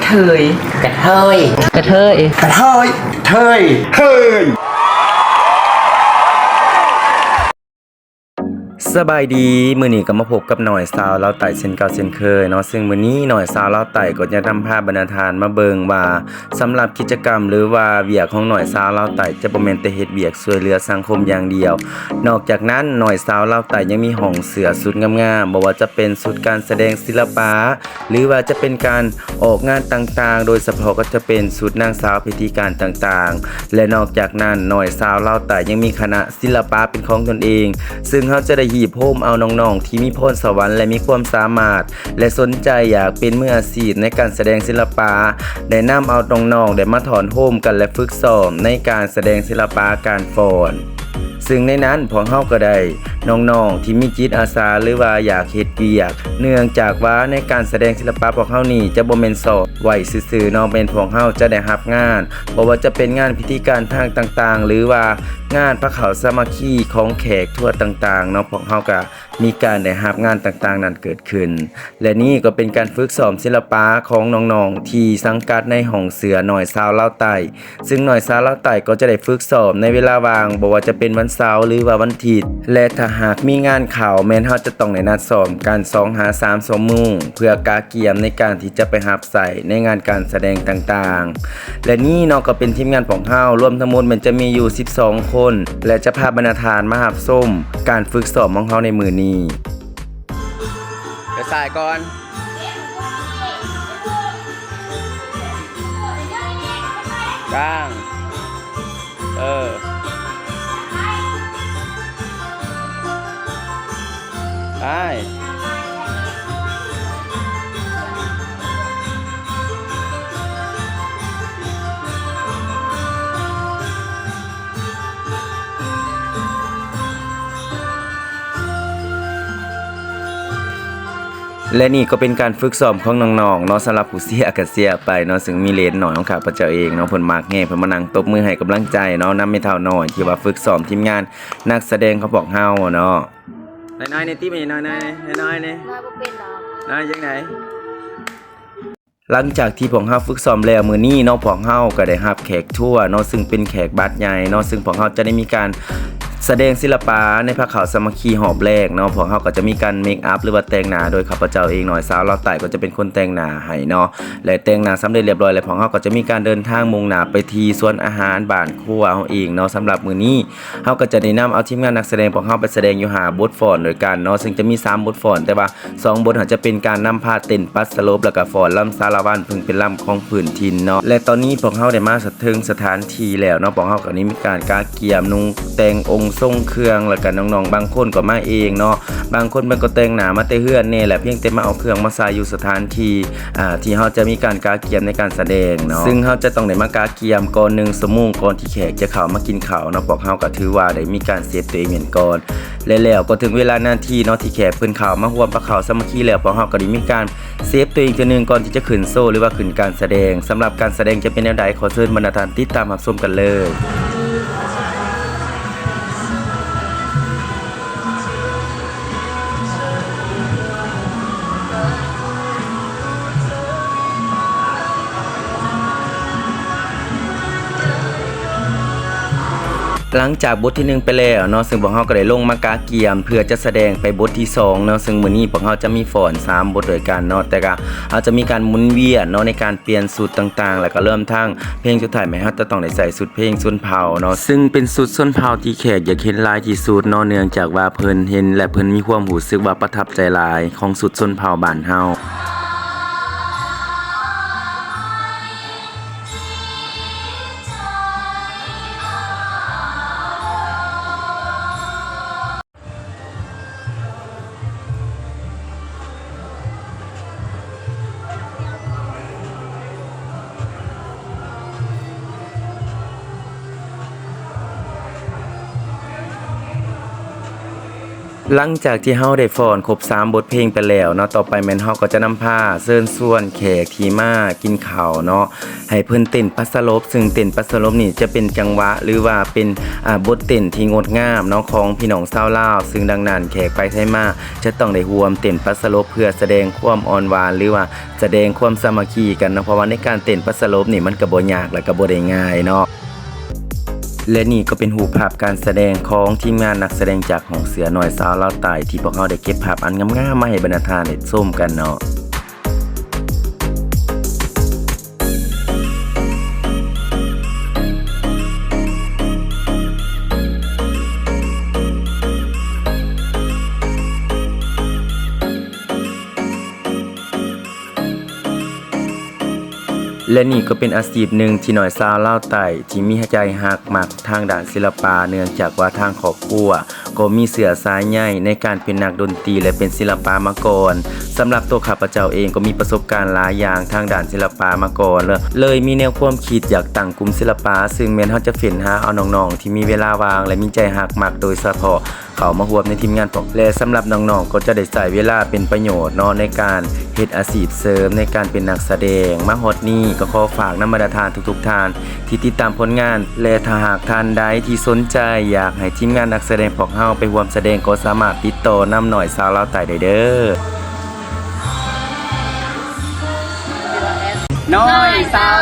เทยกระเทยกระเทยกระเทยเทยเทยสบายดีมื้อนี้ก็มาพบกับหน่อยสาวเล่าไต่เช่นเก่าเช่นเคยเนาะซึ่งมื้อนี้หน่อยสาวเล่าไต่ก็จะนำภาพบรรณาทานมาเบิ่งว่าสำหรับกิจกรรมหรือว่าเวียกของหน่อยสาวเล่าไต่จะบ่แม่นแต่เฮ็ดเวียกช่วยเหลือสังคมอย่างเดียวนอกจากนั้นหน่อยสาวเล่าไต่ยังมีห้องเสือสุดงามๆบ่ว่าจะเป็นสุดการแสดงศิลปะหรือว่าจะเป็นการออกงานต่างๆโดยเฉพาะก็จะเป็นสุดนางสาวพิธีการต่างๆและนอกจากนั้นหน่อยสาวเล่าไต่ยังมีคณะศิลปะเป็นของตนเองซึ่งเขาจะได้หีบโฮมเอาน้องๆที่มีพรสวรรค์และมีความสามารถและสนใจอยากเป็นมืออาชีพในการแสดงศิลปะได้นำเอาน้องๆได้มาถอนโฮมกันและฝึกซ้อมในการแสดงศิลปะการฟ้อนซึ่งในนั้นพวกเฮาก็ได้น้องๆที่มีจิตอาสาหรือว่าอยากเฮ็ดเวียกเนื่องจากว่าในการแสดงศิลปะพวกเฮานี่จะบ่แม่นสอนไว้ซื่อๆเนาะเป็นพวกเฮาจะได้รับงานบ่ว่าจะเป็นงานพิธีการทางต่างๆหรือว่างานพระเขาสามัคคีของแขกทั่วต่างๆเนาะพวกเฮาก็มีการได้รับงานต่างๆนั้นเกิดขึ้นและนี่ก็เป็นการฝึกซ้อมศิลปะของน้องๆที่สังกัดในห้องเสือหน่อยสาวเล่าไต่ซึ่งหน่อยสาวเล่าไต่ก็จะได้ฝึกซ้อมในเวลาว่างบ่ว่าจะเป็นวันเสาร์หรือว่าวันอาทิตย์และถ้าหากมีงานข่าวแม่นเฮาจะต้องได้นัดซ้อมกัน2 หา 3 ชั่วโมงเพื่อกาเกียมในการที่จะไปรับใส่ในงานการแสดงต่างๆและนี่เนาะก็เป็นทีมงานของเฮารวมทั้งหมดมันจะมีอยู่12คนและจะพาบรรณาทานมารับชมการฝึกซ้อมของเฮาในมื้อนี้ไปสายก่อนกลางไปและนี่ก็เป็นการฝึกซ้อมของน้องๆเนาะสำหรับผู้เสียก็เสียไปเนาะซึ่งมีเลนหน่อยของข้าพเจ้าเองเนาะเพิ่นมักแฮ่เพิ่นมานั่งตบมือให้กำลังใจเนาะนำไม่เท่าน้อยที่ว่าฝึกซ้อมทีมงานนักแสดงเขาบอกเฮาเนาะน้อยๆในที่มีน้อยๆน้อยๆนี่น้อยบ่เป็นดอกน้อยจังไหนหลังจากที่พวกเฮาฝึกซ้อมแล้วมื้อนี้เนาะพวกเฮาก็ได้รับแขกทั่วเนาะซึ่งเป็นแขกบัตรใหญ่เนาะซึ่งพวกเฮาจะได้มีการแสดงศิลปะในพระเขาสามัคคีหอบแรกเนาะพวกเฮาก็จะมีการเมคอัพหรือว่าแต่งหน้าโดยข้าพเจ้าเองหน่อยสาวเราไต่ก็จะเป็นคนแต่งหน้าให้เนาะและแต่งหน้าสำเร็จเรียบร้อยแล้วพวกเฮาก็จะมีการเดินทางมุ่งหน้าไปที่สวนอาหารบ้านครัวเฮาเองเนาะสำหรับมื้อนี้เฮาก็จะได้นำเอาทีมงานนักแสดงพวกเฮาไปแสดงอยู่5บทฟ้อนโดยกันเนาะซึ่งจะมี3บทฟ้อนแต่ว่า2บทอาจจะเป็นการนำพาเต้นปัสสโลปแล้วก็ฟ้อนลำสารวันเพิ่งเป็นลำของพื้นถิ่นเนาะและตอนนี้พวกเฮาได้มาถึงสถานที่แล้วเนาะพวกเฮาก็นี้มีการกาเกียมนุ่งแต่งองค์ทรงเครื่องแล้วก็น้องๆบางคนก็มาเองเนาะบางคนเพิ่นก็แต่งหน้ามาแต่เฮือนนี่แหละเพียงแต่มาเอาเครื่องมาใส่อยู่สถานที่ที่เฮาจะมีการกาเกียมในการแสดงเนาะซึ่งเฮาจะต้องได้มากาเกียมก่อน1 ชั่วโมงก่อนที่แขกจะเข้ามากินข้าวเนาะพวกเฮาก็ถือว่าได้มีการเซฟตัวเองเหมือนก่อนแล้วก็ถึงเวลานาทีเนาะที่แขกเพิ่นเข้ามาร่วมประเขาสามัคคีแล้วพวกเฮาก็ได้มีการเซฟตัวเองจักนึงก่อนที่จะขึ้นโซ่หรือว่าขึ้นการแสดงสำหรับการแสดงจะเป็นแนวใดขอเชิญบรรณาทานติดตามรับชมกันเลยหลังจากบทที่1ไปแล้วเนาะซึ่งพวกเฮาก็ได้ลงมากาเกียมเพื่อจะแสดงไปบทที่2เนาะซึ่งมื้อนี้พวกเฮาจะมีฟ้อน3บทด้วยกันเนาะแต่ก็อาจจะมีการหมุนเวียนเนาะในการเปลี่ยนสูตรต่างๆแล้วก็เริ่มทั้งเพลงสุดท้ายแม่เฮาจะต้องได้ใส่สุดเพลงชนเผ่าเนาะซึ่งเป็นสุดชนเผ่าที่แขกอยากเห็นหลายที่สุดเนาะเนื่องจากว่าเพิ่นเห็นและเพิ่นมีความรู้สึกว่าประทับใจหลายของสุดชนเผ่าบ้านเฮา หลังจากที่เฮาได้ฟ้อนครบ3บทเพลงไปแล้วเนาะต่อไปแม่นเฮาก็จะนำพาเชิญชวนแขกที่มากินข้าวเนาะให้เพิ่นเต้นปัสลบซึ่งเต้นปัสลบนี่จะเป็นจังหวะหรือว่าเป็นบทเต้นที่งดงามเนาะของพี่น้องชาวลาวซึ่งดังนั้นแขกไปไทยมาจะต้องได้ร่วมเต้นปัสลบเพื่อแสดงความอ่อนหวานหรือว่าแสดงความสามัคคีกันเนาะเพราะว่าในการเต้นปัสลบนี่มันก็บ่ยากและก็บ่ได้ง่ายเนาะและนี่ก็เป็นรูปภาพการแสดงของทีมงานนักแสดงจากหองเสือน้อยสาวลาวใต้ที่พวกเขาได้เก็บภาพอันงามๆมาให้บรรณาทานได้ชมกันเนาะและนี่ก็เป็นอาชีพหนึ่งที่หน่อยสาวลาวใต้ที่มีใจฮักมักทางด้านศิลปะเนื่องจากว่าทางครอบครัวก็มีเสือสายใหญ่ในการเป็นนักดนตรีและเป็นศิลปะมาก่อนสำหรับตัวข้าพเจ้าเองก็มีประสบการณ์หลายอย่างทางด้านศิลปะมาก่อนเลยมีแนวความคิดอยากตั้งกลุ่มศิลปะซึ่งแม่นเฮาจะเฟ้นหาเอาน้องๆที่มีเวลาว่างและมีใจฮักมักโดยเฉพาะเขามาร่วมในทีมงานผมและสำหรับน้องๆก็จะได้ใช้เวลาเป็นประโยชน์เนาะในการเฮ็ดอาชีพเสริมในการเป็นนักแสดงมาฮอดนี้ก็ขอฝากนำบรรดาทานทุกๆท่านที่ติดตามผลงานและถ้าหากท่านใดที่สนใจอยากให้ทีมงานนักแสดงพวกเฮาไปร่วมแสดงก็สามารถติดต่อนำหน่อยสาวลาวใต้ได้เด้อ น้อยสาว